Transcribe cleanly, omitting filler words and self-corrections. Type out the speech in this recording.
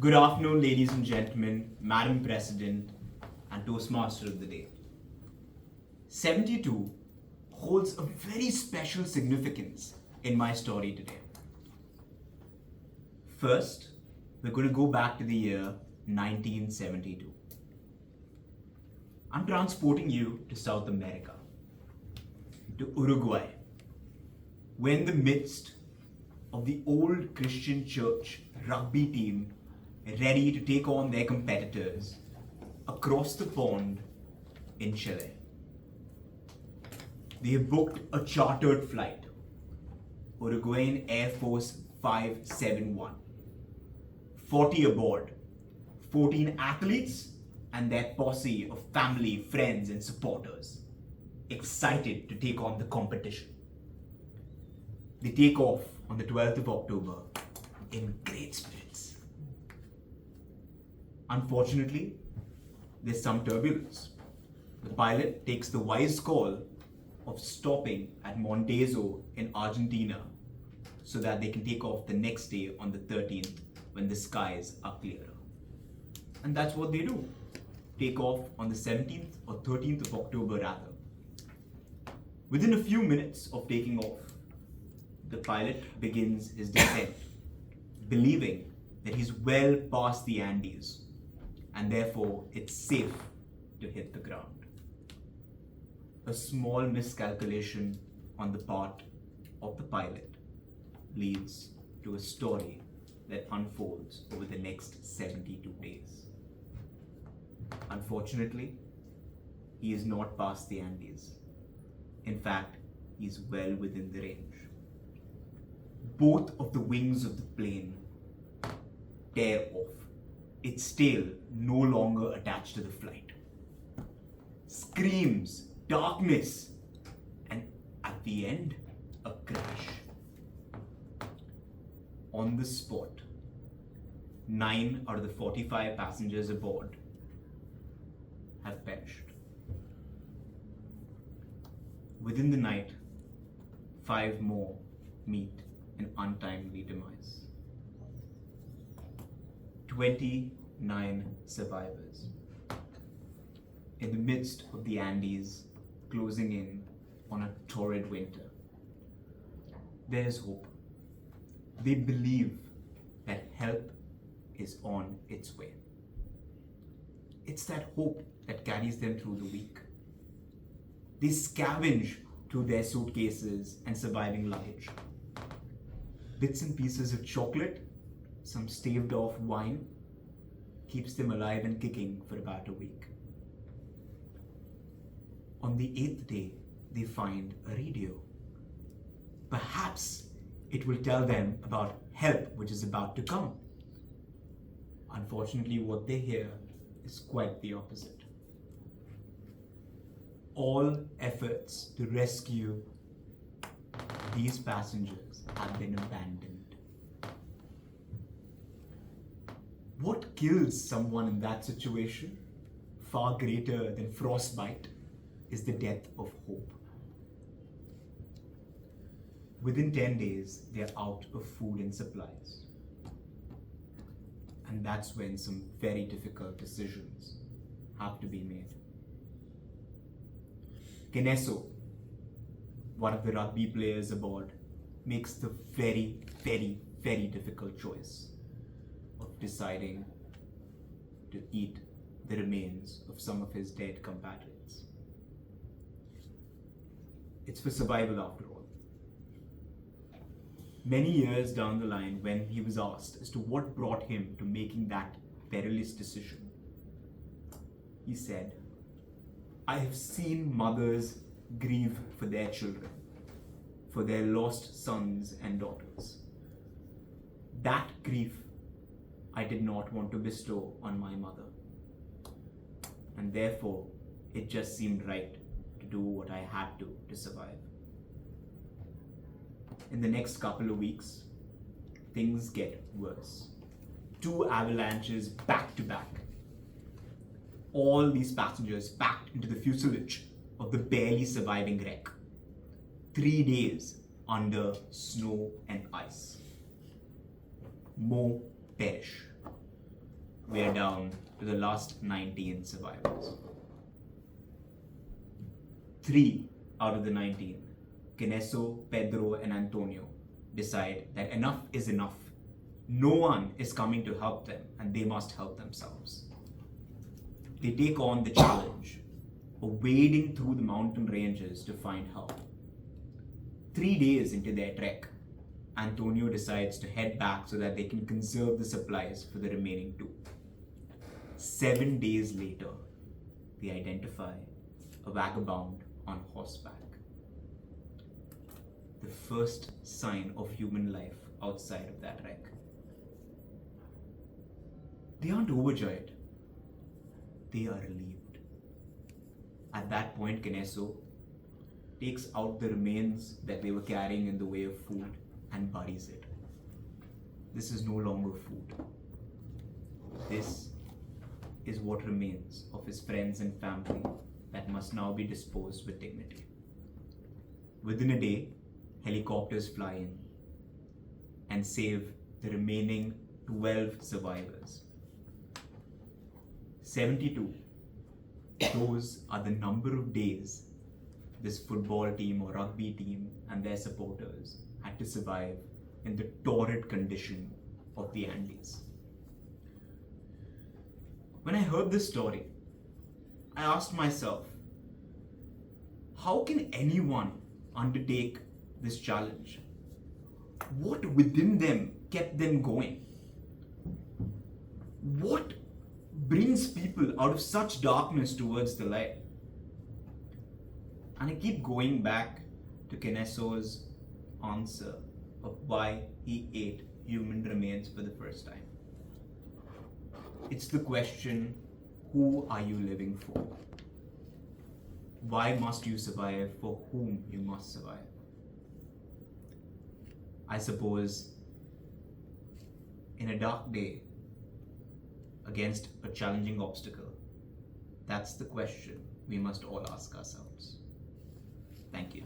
Good afternoon, ladies and gentlemen, Madam President, and Toastmaster of the day. 72 holds a very special significance in my story today. First, we're going to go back to the year 1972. I'm transporting you to South America, to Uruguay. We're in the midst of the old Christian church rugby team ready to take on their competitors across the pond in Chile. They have booked a chartered flight, Uruguayan Air Force 571. 40 aboard, 14 athletes and their posse of family, friends and supporters, excited to take on the competition. They take off on the 12th of October in great spirits. Unfortunately, there's some turbulence. The pilot takes the wise call of stopping at Montezo in Argentina so that they can take off the next day on the 13th when the skies are clearer. And that's what they do. Take off on the 17th or 13th of October rather. Within a few minutes of taking off, the pilot begins his descent, believing that he's well past the Andes and therefore it's safe to hit the ground. A small miscalculation on the part of the pilot leads to a story that unfolds over the next 72 days. Unfortunately, he is not past the Andes. In fact, he is well within the range. Both of the wings of the plane tear off, its tail no longer attached to the flight. Screams, darkness, and at the end, a crash. On the spot, 9 out of the 45 passengers aboard have perished. Within the night, 5 more meet an untimely demise. 29 survivors. In the midst of the Andes closing in on a torrid winter, there's hope. They believe that help is on its way. It's that hope that carries them through the week. They scavenge through their suitcases and surviving luggage. Bits and pieces of chocolate, some staved off wine, keeps them alive and kicking for about a week. On the 8th day, they find a radio. Perhaps it will tell them about help which is about to come. Unfortunately, what they hear is quite the opposite. All efforts to rescue these passengers have been abandoned. What kills someone in that situation, far greater than frostbite, is the death of hope. Within 10 days, they're out of food and supplies. And that's when some very difficult decisions have to be made. Keneso, one of the rugby players aboard, makes the very, very, very difficult choice of deciding to eat the remains of some of his dead compatriots. It's for survival after all. Many years down the line, when he was asked as to what brought him to making that perilous decision, he said, "I have seen mothers grieve for their children, for their lost sons and daughters. That grief I did not want to bestow on my mother. And therefore, it just seemed right to do what I had to survive." In the next couple of weeks, things get worse. 2 avalanches back to back. All these passengers packed into the fuselage of the barely surviving wreck. 3 days under snow and ice. More perish. we are down to the last 19 survivors. 3 out of the 19, Keneso, Pedro, and Antonio, decide that enough is enough. No one is coming to help them, and they must help themselves. They take on the challenge of wading through the mountain ranges to find help. 3 days into their trek, Antonio decides to head back so that they can conserve the supplies for the remaining 2. 7 days later, they identify a vagabond on horseback. The first sign of human life outside of that wreck. They aren't overjoyed. They are relieved. At that point, Keneso takes out the remains that they were carrying in the way of food and buries it. This is no longer food. This is what remains of his friends and family that must now be disposed with dignity. Within a day, helicopters fly in and save the remaining 12 survivors. 72. Those are the number of days this football team or rugby team and their supporters had to survive in the torrid condition of the Andes. When I heard this story, I asked myself, how can anyone undertake this challenge? What within them kept them going? What brings people out of such darkness towards the light? And I keep going back to Keneso's answer of why he ate human remains for the first time. It's the question, who are you living for? Why must you survive for whom you must survive? I suppose in a dark day, against a challenging obstacle, that's the question we must all ask ourselves. Thank you.